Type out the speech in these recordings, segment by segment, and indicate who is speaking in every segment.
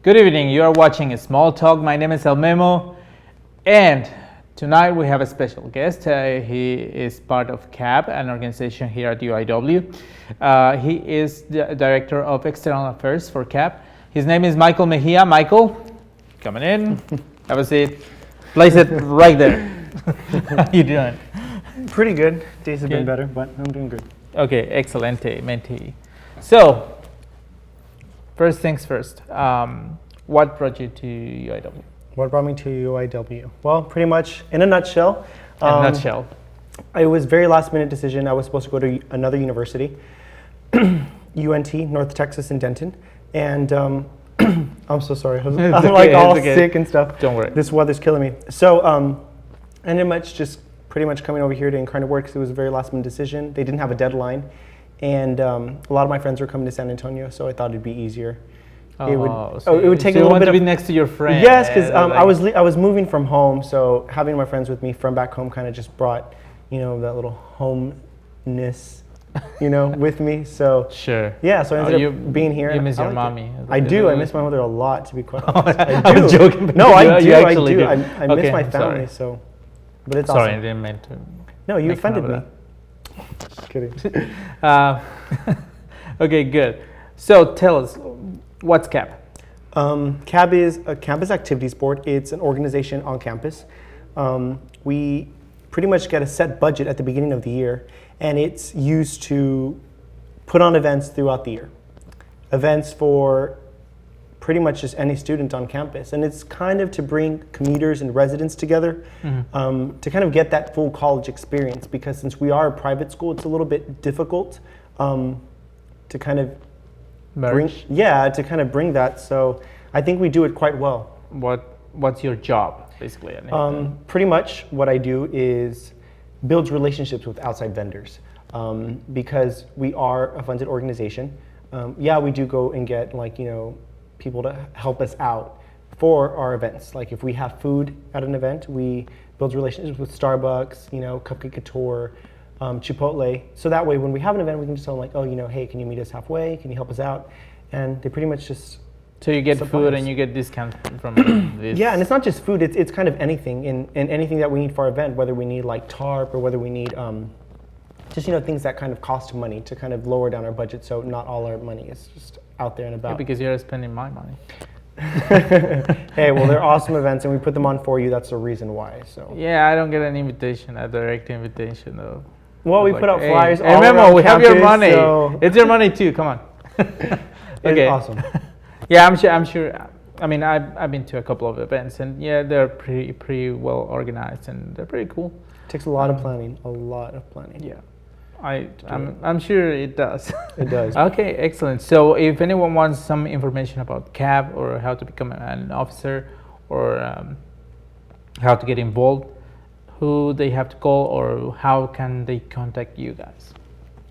Speaker 1: Good evening, you are watching a Small Talk. My name is Memo, and tonight we have a special guest. He is part of CAB, an organization here at UIW. He is the Director of External Affairs for CAB. His name is Michael Mejia. Michael, coming in, have a seat. Place it right there. How you doing?
Speaker 2: Pretty good. Days have been better, but I'm doing good.
Speaker 1: Okay, excelente, menti. So, first things first, what brought you to UIW?
Speaker 2: What brought me to UIW? Well, pretty much in a nutshell. It was a very last minute decision. I was supposed to go to another university, UNT, North Texas in Denton. And I'm so sorry. I'm like all sick and stuff.
Speaker 1: Don't worry.
Speaker 2: This weather's killing me. So I ended up just pretty much coming over here to Incarnate Work because it was a very last minute decision. They didn't have a deadline. And a lot of my friends were coming to San Antonio, so I thought it'd be easier. It would take a little bit
Speaker 1: to be next to your friend.
Speaker 2: Yes, because I was moving from home, so having my friends with me from back home kind of just brought, that little homeness, with me. So
Speaker 1: sure.
Speaker 2: Yeah, so I ended up being here.
Speaker 1: You miss your mommy.
Speaker 2: I do. I miss my mother a lot, to be quite honest. I do.
Speaker 1: I was joking.
Speaker 2: No, I do. I
Speaker 1: do.
Speaker 2: I miss my family. So, but it's
Speaker 1: sorry,
Speaker 2: awesome.
Speaker 1: I didn't mean to.
Speaker 2: No, you offended me. Just kidding.
Speaker 1: Okay, good. So tell us, what's CAB?
Speaker 2: CAB is a campus activities board. It's an organization on campus. We pretty much get a set budget at the beginning of the year, and it's used to put on events throughout the year. Events for pretty much just any student on campus. And it's kind of to bring commuters and residents together to kind of get that full college experience, because since we are a private school, it's a little bit difficult to kind of bring that. So I think we do it quite well.
Speaker 1: What's your job, basically?
Speaker 2: Pretty much what I do is build relationships with outside vendors. Because we are a funded organization, we do go and get people to help us out for our events. Like if we have food at an event, we build relationships with Starbucks, Cupcake Couture, Chipotle. So that way when we have an event, we can just tell them hey, can you meet us halfway? Can you help us out? And they pretty much just
Speaker 1: So you get food and you get discounts from this?
Speaker 2: Yeah, and it's not just food, it's kind of anything, and anything that we need for our event, whether we need tarp or whether we need just things that kind of cost money to kind of lower down our budget, so not all our money is just out there and about.
Speaker 1: Yeah, because you're spending my money.
Speaker 2: Hey, well, they're awesome events and we put them on for you. That's the reason why. So
Speaker 1: yeah, I don't get an invitation, a direct invitation though.
Speaker 2: Well, we put out flyers all
Speaker 1: around Memo, we
Speaker 2: campus,
Speaker 1: have your money.
Speaker 2: So
Speaker 1: it's your money too. Come on.
Speaker 2: Okay, awesome.
Speaker 1: Yeah, I'm sure. I mean, I've been to a couple of events, and yeah, they're pretty well organized, and they're pretty cool.
Speaker 2: It takes a lot of planning.
Speaker 1: Yeah. I'm sure it does.
Speaker 2: It does.
Speaker 1: Okay, excellent. So if anyone wants some information about CAB or how to become an officer or how to get involved, who they have to call or how can they contact you guys?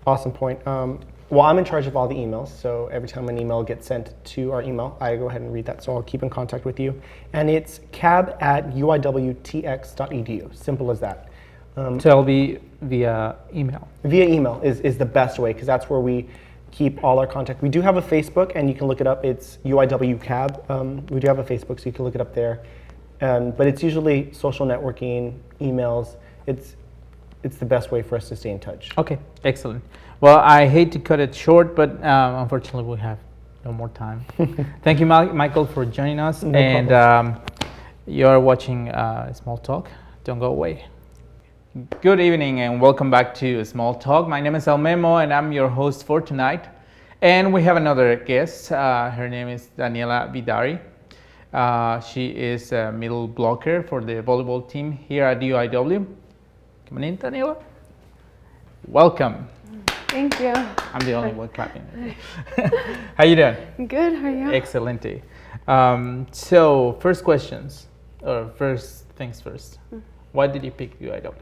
Speaker 2: Awesome point. Well, I'm in charge of all the emails, so every time an email gets sent to our email, I go ahead and read that, so I'll keep in contact with you. And it's cab@uiwtx.edu, simple as that.
Speaker 1: So it'll be via email?
Speaker 2: Via email is the best way, because that's where we keep all our contact. We do have a Facebook, and you can look it up. It's UIW CAB. We do have a Facebook, so you can look it up there. But it's usually social networking, emails. It's the best way for us to stay in touch.
Speaker 1: Okay, excellent. Well, I hate to cut it short, but unfortunately we have no more time. Thank you, Michael, for joining us.
Speaker 2: No
Speaker 1: problem. You're watching Small Talk. Don't go away. Good evening and welcome back to Small Talk. My name is Memo and I'm your host for tonight. And we have another guest. Her name is Daniella Vidaurri. She is a middle blocker for the volleyball team here at UIW. Come on in, Daniela. Welcome.
Speaker 3: Thank you.
Speaker 1: I'm the only one clapping. How you doing?
Speaker 3: Good, how are you?
Speaker 1: Excellent. So first things first. Why did you pick UIW?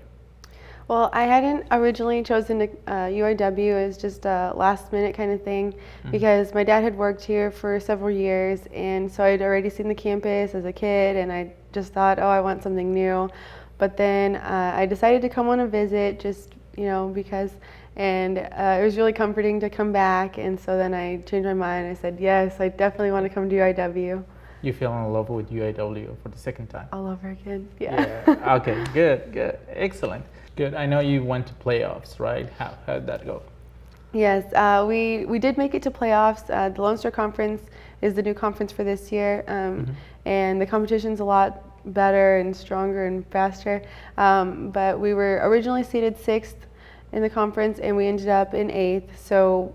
Speaker 3: Well, I hadn't originally chosen UIW as just a last minute kind of thing because my dad had worked here for several years, and so I'd already seen the campus as a kid, and I just thought, I want something new. But then I decided to come on a visit just, because, and it was really comforting to come back, and so then I changed my mind. I said, yes, I definitely want to come to UIW.
Speaker 1: you fell in love with UIW for the second time.
Speaker 3: All over again.
Speaker 1: Yeah. Okay. Good. Excellent. Good. I know you went to playoffs, right? How did that go?
Speaker 3: Yes, we did make it to playoffs. The Lone Star Conference is the new conference for this year, and the competition's a lot better and stronger and faster. But we were originally seeded 6th in the conference, and we ended up in 8th. So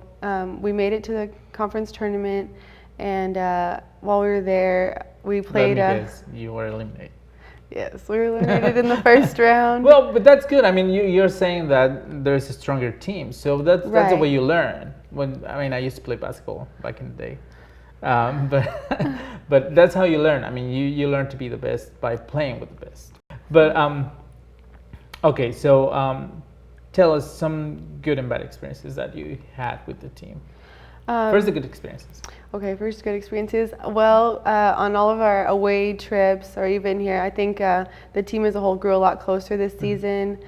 Speaker 3: we made it to the conference tournament, and while we were there, we played.
Speaker 1: Because you were eliminated.
Speaker 3: Yes, we were eliminated in the first round.
Speaker 1: Well, but that's good. I mean, you're saying that there's a stronger team, so that's the way you learn. I used to play basketball back in the day, but that's how you learn. I mean, you learn to be the best by playing with the best. But okay, so tell us some good and bad experiences that you had with the team. First, the good experiences.
Speaker 3: Okay, first good experiences. Well, on all of our away trips, or even here, I think the team as a whole grew a lot closer this season,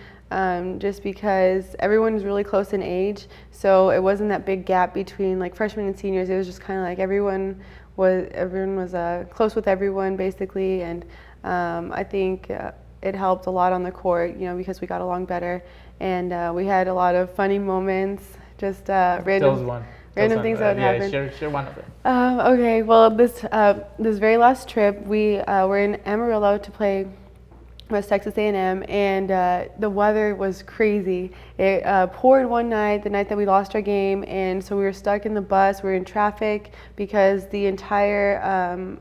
Speaker 3: just because everyone was really close in age. So it wasn't that big gap between like freshmen and seniors. It was just kind of like everyone was close with everyone basically, and I think it helped a lot on the court, because we got along better, and we had a lot of funny moments, just random things that would happen.
Speaker 1: Share one of them.
Speaker 3: Okay, well, this very last trip, we were in Amarillo to play West Texas A&M, and the weather was crazy. It poured one night, the night that we lost our game, and so we were stuck in the bus. We were in traffic because the entire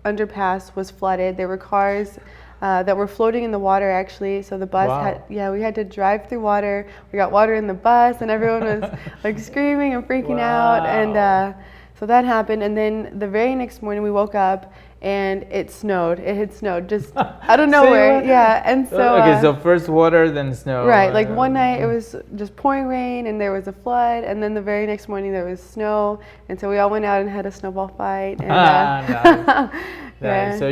Speaker 3: underpass was flooded. There were cars that were floating in the water, actually. So the bus we had to drive through water. We got water in the bus, and everyone was like screaming and freaking out. And so that happened. And then the very next morning we woke up and it snowed. It had snowed just out of nowhere. Yeah. And so
Speaker 1: okay, so first water, then snow.
Speaker 3: Right. Like one night it was just pouring rain and there was a flood, and then the very next morning there was snow, and so we all went out and had a snowball fight. And,
Speaker 1: nice.
Speaker 3: Yeah.
Speaker 1: So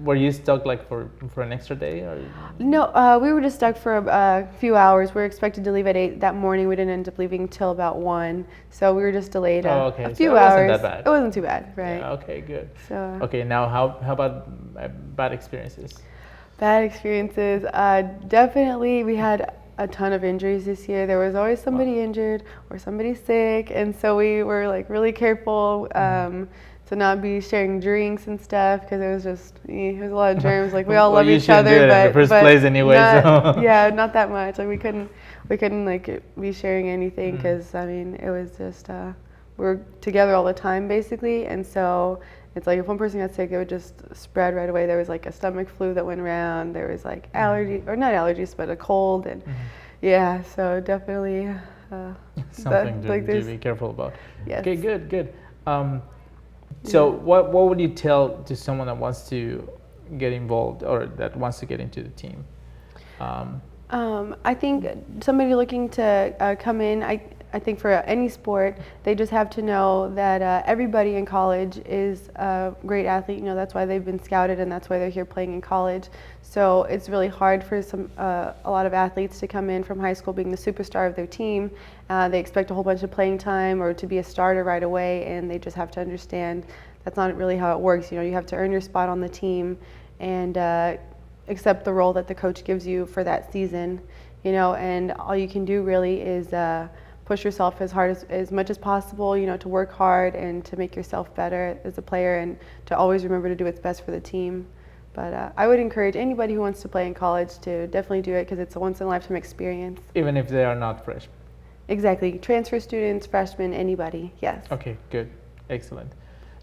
Speaker 1: were you stuck like for an extra day, or?
Speaker 3: No, we were just stuck for a few hours. We were expected to leave at 8 that morning. We didn't end up leaving till about 1, so we were just delayed a few hours.
Speaker 1: Wasn't that bad.
Speaker 3: It wasn't too bad, right?
Speaker 1: Yeah, okay, good.
Speaker 3: So
Speaker 1: okay, now how about bad experiences?
Speaker 3: Bad experiences. Definitely, we had a ton of injuries this year. There was always somebody injured or somebody sick, and so we were like really careful. To not be sharing drinks and stuff, because it was a lot of germs. Like we all love each other,
Speaker 1: do it
Speaker 3: but
Speaker 1: in the first place anyway.
Speaker 3: Yeah, not that much. Like we couldn't like be sharing anything, because it was just we were together all the time basically, and so it's like if one person got sick, it would just spread right away. There was like a stomach flu that went around. There was like allergies, or not allergies, but a cold, and yeah, so definitely
Speaker 1: something to be careful about.
Speaker 3: Yes.
Speaker 1: Okay, good. So what would you tell to someone that wants to get involved or that wants to get into the team?
Speaker 3: I think somebody looking to come in, I think for any sport, they just have to know that everybody in college is a great athlete. That's why they've been scouted, and that's why they're here playing in college. So it's really hard for a lot of athletes to come in from high school being the superstar of their team. They expect a whole bunch of playing time or to be a starter right away, and they just have to understand that's not really how it works. You have to earn your spot on the team and accept the role that the coach gives you for that season. And all you can do really is push yourself as much as possible, to work hard and to make yourself better as a player, and to always remember to do what's best for the team. But I would encourage anybody who wants to play in college to definitely do it, because it's a once-in-a-lifetime experience.
Speaker 1: Even if they are not freshmen?
Speaker 3: Exactly. Transfer students, freshmen, anybody, yes.
Speaker 1: Okay, good. Excellent.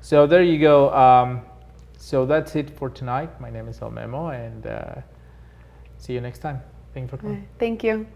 Speaker 1: So there you go. So that's it for tonight. My name is Memo, and see you next time. Thank you for coming.
Speaker 3: Thank you.